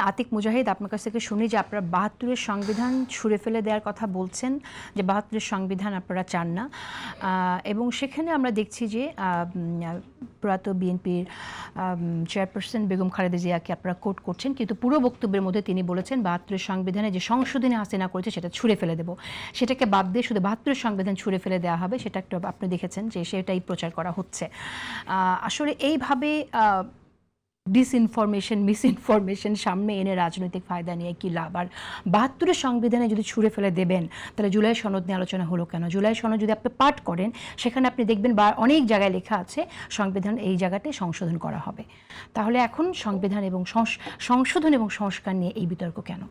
আতিক মুজাহিদ, আপনার কাছ থেকে শুনি যে আপনারা ৭২-এর সংবিধান ছুঁড়ে ফেলে দেওয়ার কথা বলছেন, যে ৭২-এর সংবিধান আপনারা চান না, এবং সেখানে আমরা দেখছি যে প্রয়াত বিএনপির চেয়ারপারসন বেগম খালেদা জিয়াকে আপনারা কোট করছেন, কিন্তু পুরো বক্তব্যের মধ্যে তিনি বলেছেন ৭২-এর সংবিধানে যে সংশোধনী হাসিনা করেছে সেটা ছুঁড়ে ফেলে দেব, সেটাকে বাদ দিয়ে শুধু ৭২-এর সংবিধান ছুঁড়ে ফেলে দেওয়া হবে, সেটা একটা আপনি দেখেছেন যে সেটাই প্রচার করা হচ্ছে। আসলে এইভাবে ডিসইনফরমেশন, মিসইনফরমেশন সামনে এনে রাজনৈতিক ফায়দা নিয়ে কী লাভ? আর ৭২-এর সংবিধানে যদি ছুঁড়ে ফেলে দেবেন, তাহলে জুলাই সনদ নিয়ে আলোচনা হলো কেন? জুলাই সনদ যদি আপনি পাঠ করেন, সেখানে আপনি দেখবেন বা অনেক জায়গায় লেখা আছে সংবিধান এই জায়গাতে সংশোধন করা হবে। তাহলে এখন সংবিধান এবং সংশোধন এবং সংস্কার নিয়ে এই বিতর্ক কেন?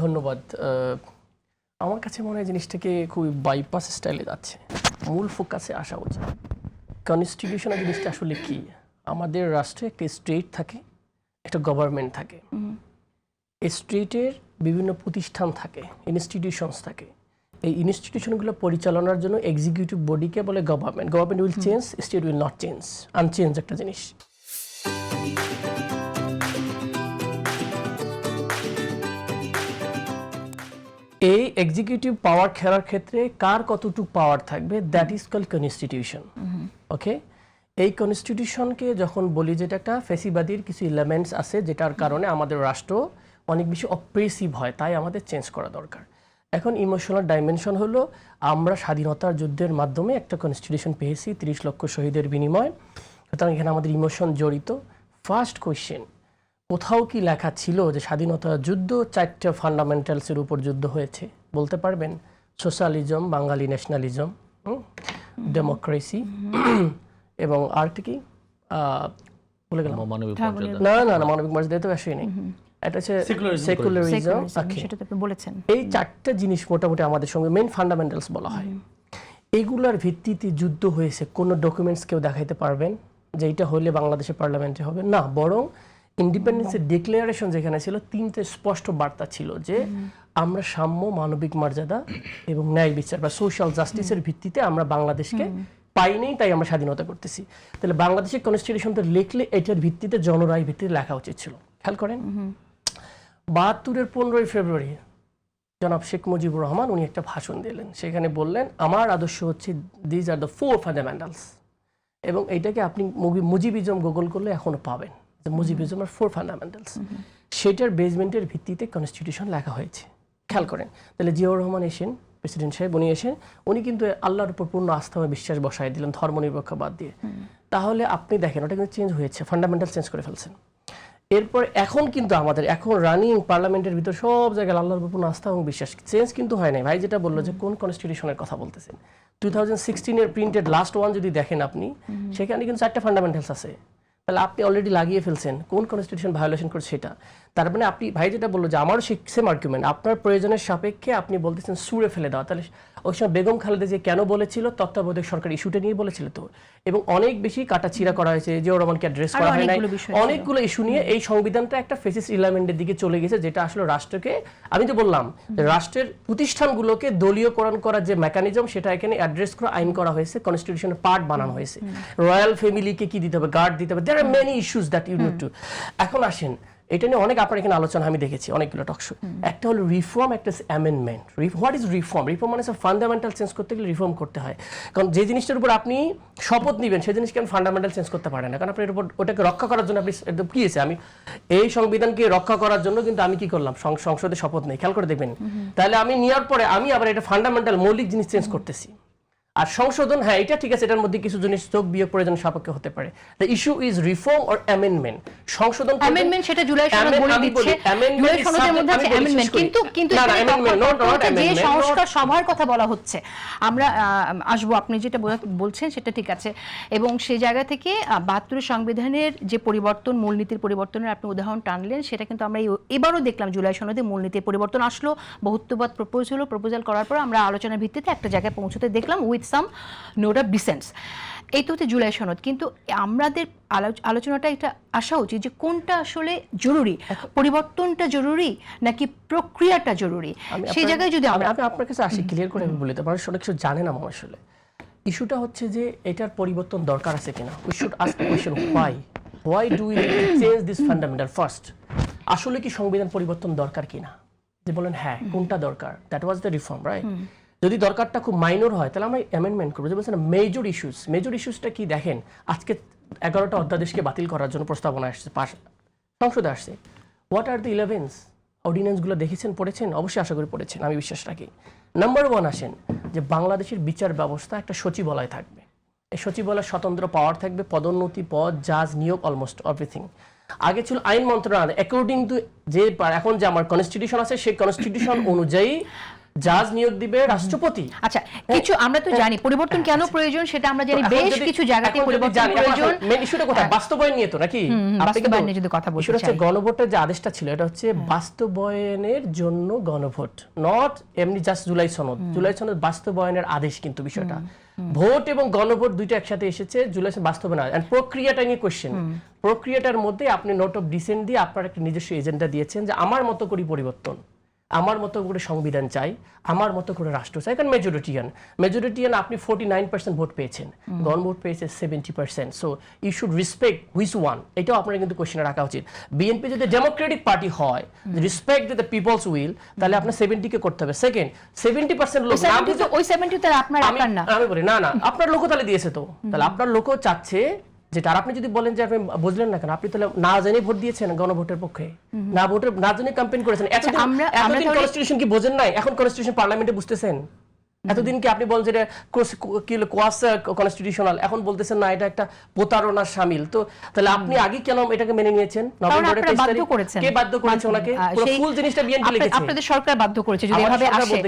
ধন্যবাদ। আমার কাছে মনে হয় জিনিসটাকে খুবই বাইপাস স্টাইলে যাচ্ছে। মূল ফোকাসে আসা উচিত। কনস্টিটিউশনাল জিনিসটা আসলে কি? আমাদের রাষ্ট্রে একটা স্টেট থাকে, একটা গভর্নমেন্ট থাকে। স্টেটের বিভিন্ন প্রতিষ্ঠান থাকে, ইনস্টিটিউশনস থাকে। এই ইনস্টিটিউশনগুলো পরিচালনার জন্য এক্সিকিউটিভ বডিকে বলে government. Government will change, state will not change. Unchange একটা জিনিস। এই এক্সিকিউটিভ পাওয়ার খেলার ক্ষেত্রে কার কতটুকু পাওয়ার থাকবে, দ্যাট ইজ কল্ড কনস্টিটিউশন। ওকে, এই কনস্টিটিউশনকে যখন বলি যেটা একটা ফেসিবাদীর কিছু এলিমেন্টস আছে যেটার কারণে আমাদের রাষ্ট্র অনেক বেশি অপ্রেসিভ হয়, তাই আমাদের চেঞ্জ করা দরকার। এখন ইমোশনাল ডাইমেনশন হলো আমরা স্বাধীনতার যুদ্ধের মাধ্যমে একটা কনস্টিটিউশন পেয়েছি ৩০ লক্ষ শহীদের বিনিময়, সুতরাং এখানে আমাদের ইমোশন জড়িত। ফার্স্ট কোয়েশ্চেন, কোথাও কি লেখা ছিল যে স্বাধীনতা যুদ্ধ 4টা ফান্ডামেন্টালসের উপর যুদ্ধ হয়েছে? বলতে পারবেন? সোশ্যালিজম, বাঙালি ন্যাশনালিজম, ডেমোক্রেসি এবং আরেকটা কি বলে গেলাম? না না না, মানবিক মর্যাদা তো আসেই নেই। এটা হচ্ছে সেকুলারিজম। বলেছেন এই 4টা জিনিস মোটামুটি আমাদের সঙ্গে মেইন ফান্ডামেন্টালস বলা হয়। এইগুলার ভিত্তিতে যুদ্ধ হয়েছে। কোনো ডকুমেন্টস কেউ দেখাইতে পারবেন যে এইটা হলে বাংলাদেশের পার্লামেন্টে হবে? না, বরং ইন্ডিপেন্ডেন্সের ডিক্লারেশন যেখানে ছিল 3টে স্পষ্ট বার্তা ছিল যে আমরা সাম্য, মানবিক মর্যাদা এবং ন্যায় বিচার বা সোশ্যাল জাস্টিসের ভিত্তিতে আমরা বাংলাদেশকে পাই নেই, তাই আমরা স্বাধীনতা করতেছি। তাহলে বাংলাদেশের কনস্টিটিউশন তো লিখলে এটার ভিত্তিতে, জনরায় ভিত্তিতে লেখা উচিত ছিল। খেয়াল করেন ৭২-এর 15ই ফেব্রুয়ারি জনাব শেখ মুজিবুর রহমান উনি একটা ভাষণ দিলেন। সেখানে বললেন আমার আদর্শ হচ্ছে দিজ আর দ্য 4 ফান্ডামেন্টালস, এবং এইটাকে আপনি মুজিবিজম গুগল করলে এখনো পাবেন। মুজিবিজম আর 4 ফান্ডামেন্টালস, সেটার বেসমেন্টের ভিত্তিতে কনস্টিটিউশন লেখা হয়েছে। খেয়াল করেন, তাহলে জিয়াউর রহমান এসেন, প্রেসিডেন্ট সাহেব উনি এসেন, উনি কিন্তু আল্লাহর উপর পূর্ণ আস্থা ও বিশ্বাস বসায় দিলেন ধর্মনিরপেক্ষ বাদ দিয়ে। তাহলে আপনি দেখেন ওটা কিন্তু চেঞ্জ হয়েছে, ফান্ডামেন্টাল চেঞ্জ করে ফেলছেন। এরপর এখন কিন্তু আমাদের এখন রানিং পার্লামেন্টের ভিতর সব জায়গায় আল্লাহর উপর পূর্ণ আস্থা এবং বিশ্বাস, চেঞ্জ কিন্তু হয় নাই। ভাই যেটা বললো যে কোন কনস্টিটিউশনের কথা বলতেছেন, 2016-এর প্রিন্টেড লাস্ট ওয়ান যদি দেখেন আপনি, সেখানে কিন্তু 4টা ফান্ডামেন্টালস আছে। তাহলে আপনি অলরেডি লাগিয়ে ফেলছেন কোন কনস্টিটিউশন ভায়োলেশন করছে সেটা। তার মানে আপনি ভাই যেটা বললো যে আমারও সেম আর্গুমেন্ট, আপনার প্রয়োজনের সাপেক্ষে আপনি বলতেছেন ছুঁড়ে ফেলে দেওয়া। তাহলে ওই সময় বেগম খালেদা জিয়া কেন বলেছিল? তত্ত্বাবধায়ক সরকার ইস্যুটা নিয়ে বলেছিল তো, এবং অনেক বেশি কাটাছিড়া করা হয়েছে, জিয়াউর রহমানকে অ্যাড্রেস করা হয় নাই, অনেকগুলো ইস্যু নিয়ে এই সংবিধানটা একটা ফেসিস ইলামেন্টের দিকে চলে গেছে, যেটা আসলে রাষ্ট্রকে, আমি তো বললাম রাষ্ট্রের প্রতিষ্ঠানগুলোকে দলীয়করণ করার যে মেকানিজম সেটা এখানে অ্যাড্রেস করা, আইন করা হয়েছে, কনস্টিটিউশনের পার্ট বানানো হয়েছে। রয়্যাল ফ্যামিলিকে কি দিতে হবে, গার্ড দিতে হবে, there are many issues that you need to. এখন আসেন, এটা নিয়ে অনেক আপনার এখানে আলোচনা আমি দেখেছি অনেকগুলো টকশো। একটা হলো রিফর্ম, একটা amendment. What is reform? Reform মানে ফান্ডামেন্টাল চেঞ্জ করতে গেলে রিফর্ম করতে হয়, কারণ যে জিনিসটার উপর আপনি শপথ নেবেন সেই জিনিসকে আমি ফান্ডামেন্টাল চেঞ্জ করতে পারেন না, কারণ আপনার উপর ওটাকে রক্ষা করার জন্য আপনি একদম কি আছে, আমি এই সংবিধানকে রক্ষা করার জন্য কিন্তু আমি কি করলাম, সংসদে শপথ নেই। খেয়াল করে দেখবেন, তাহলে আমি নেওয়ার পরে আমি আবার এটা ফান্ডামেন্টাল মৌলিক জিনিস চেঞ্জ করতেছি। আর সংশোধন, হ্যাঁ এটা ঠিক আছে, এটার মধ্যে কিছু জিনিস যোগ বিয়োগ প্রয়োজন সাপেক্ষে হতে পারে। The issue is reform or amendment. সংশোধন, অ্যামেন্ডমেন্ট সেটা জুলাই সনদ বলে দিচ্ছে, জুলাই সনদের মধ্যে আছে অ্যামেন্ডমেন্ট, কিন্তু যে সংস্কার সভার কথা বলা হচ্ছে, আমরা আসবো, আপনি যেটা বলছেন সেটা ঠিক আছে, এবং সেই জায়গা থেকে ৭২-এর সংবিধানের যে পরিবর্তন, মূলনীতির পরিবর্তনের আপনি উদাহরণ টানলেন, সেটা কিন্তু আমরা এবারও দেখলাম জুলাই সনদে মূলনীতির পরিবর্তন আসলো, বহুত্ববাদ প্রপোজ হলো, প্রপোজাল করার পর আমরা আলোচনার ভিত্তিতে একটা জায়গায় পৌঁছতে দেখলাম উইথ সাম নোট অফ ডিসেন্স। এই তো হচ্ছে জুলাই সনদ, কিন্তু আমাদের আলোচনাটা এটা আসা উচিত যে কোনটা আসলে জরুরি, পরিবর্তনটা জরুরি নাকি প্রক্রিয়াটা জরুরি, সেই জায়গায় যদি আমি আপনার কাছে আসি ক্লিয়ার করে আমি বলি, তো মানুষ অনেক কিছু জানে না। আসলে ইস্যুটা হচ্ছে যে এটার পরিবর্তন দরকার আছে কিনা। We should ask the question why do we need to change this fundamental first. আসলে কি সংবিধান পরিবর্তন দরকার কিনা, যে বলেন হ্যাঁ কোনটা দরকার, that was the reform, right? যদি দরকারটা খুব মাইনর হয় তাহলে আমরা অ্যামেন্ডমেন্ট করবো। যে বলছেন মেজর ইস্যুসটা কি দেখেন, আজকে 11টা অধ্যাদেশকে বাতিল করার জন্য প্রস্তাবনা আসছে, সংসদে আসছে। হোয়াট আর দ্য 11 অর্ডিন্যান্সগুলো দেখেছেন, পড়েছেন? অবশ্যই আশা করি পড়েছেন, আমি বিশ্বাস রাখি। নাম্বার 1 আসেন যে বাংলাদেশের বিচার ব্যবস্থা একটা সচিবালয় থাকবে। এই সচিবালয় স্বতন্ত্র পাওয়ার থাকবে, পদোন্নতি, পদ, জাজ, নিয়োগ, অলমোস্ট এভরিথিং। আগে ছিল আইন মন্ত্রণালয়, অ্যাকর্ডিং টু যে এখন যে আমার কনস্টিটিউশন আছে সেই কনস্টিটিউশন অনুযায়ী জাজ নিয়োগ দিবে রাষ্ট্রপতি। আচ্ছা, কিছু আমরা তো জানি পরিবর্তন কেন প্রয়োজন, সেটা আমরা জানি, বেশ কিছু জায়গাতে পরিবর্তন প্রয়োজন। মেন ইস্যুটা কোথায়? বাস্তবায়ন নিয়ে তো নাকি? বাস্তবায়ন নিয়ে যদি কথা বলতে চাই, হচ্ছে গণভোটের যে আদেশটা ছিল এটা হচ্ছে বাস্তবায়নের জন্য গণভোট, নট এমনি জাস্ট জুলাই সনদ বাস্তবায়নের আদেশ। কিন্তু বিষয়টা ভোট এবং গণভোট দুইটা একসাথে এসেছে, জুলাই বাস্তবায়ন। এন্ড প্রক্রিয়াটা নিয়ে কোশ্চেন, প্রক্রিয়াটার মধ্যে আপনি নোট অফ ডিসেন্ট দিয়ে আপনার একটা নিজস্ব এজেন্ডা দিয়েছেন যে আমার মতো করে পরিবর্তন, আমার মতো করে সংবিধান চাই, আমার মতো করে রাষ্ট্র চাই। কারণ মেজরিটিয়ান আপনি 49% ভোট পেয়েছেন, গণভোট পেয়েছে 70%। So you should respect which one, এটাও আপনার কিন্তু কোশ্চেনে রাখা উচিত। বিএনপি যদি ডেমোক্রেটিক পার্টি হয়, রেসপেক্ট দ্য পিপলস উইল, তাহলে আপনার 70 কে করতে হবে। সেকেন্ড 70% লোক ওই 70 তার আপনার না, আমি বলি না আপনার লোকও তাহলে দিয়েছে, তো তাহলে আপনার লোকও চাচ্ছে যেটা। আর আপনি যদি বলেন যে আপনি বুঝলেন না কেন, আপনি তাহলে না জেনে ভোট দিয়েছেন গণভোটের পক্ষে, না জেনে ক্যাম্পেইন করেছেন। এতদিন কনস্টিটিউশন কি বোঝেন নাই? এখন কনস্টিটিউশন পার্লামেন্টে বুঝতেছেন। এতদিন কি আপনি বলেন যে এটা কোয়াস কনস্টিটিউশনাল, এখন বলতেছেন না এটা একটা প্রতারণার শামিল। তো তাহলে আপনি আগে কেন এটাকে মেনে নিয়েছেন? নভেম্বরে কে বাধ্য করেছে ওনাকে? পুরো ফুল জিনিসটা বিএনপি লিখেছে, আপনাদের সরকার বাধ্য করেছে যদি এভাবে আসে।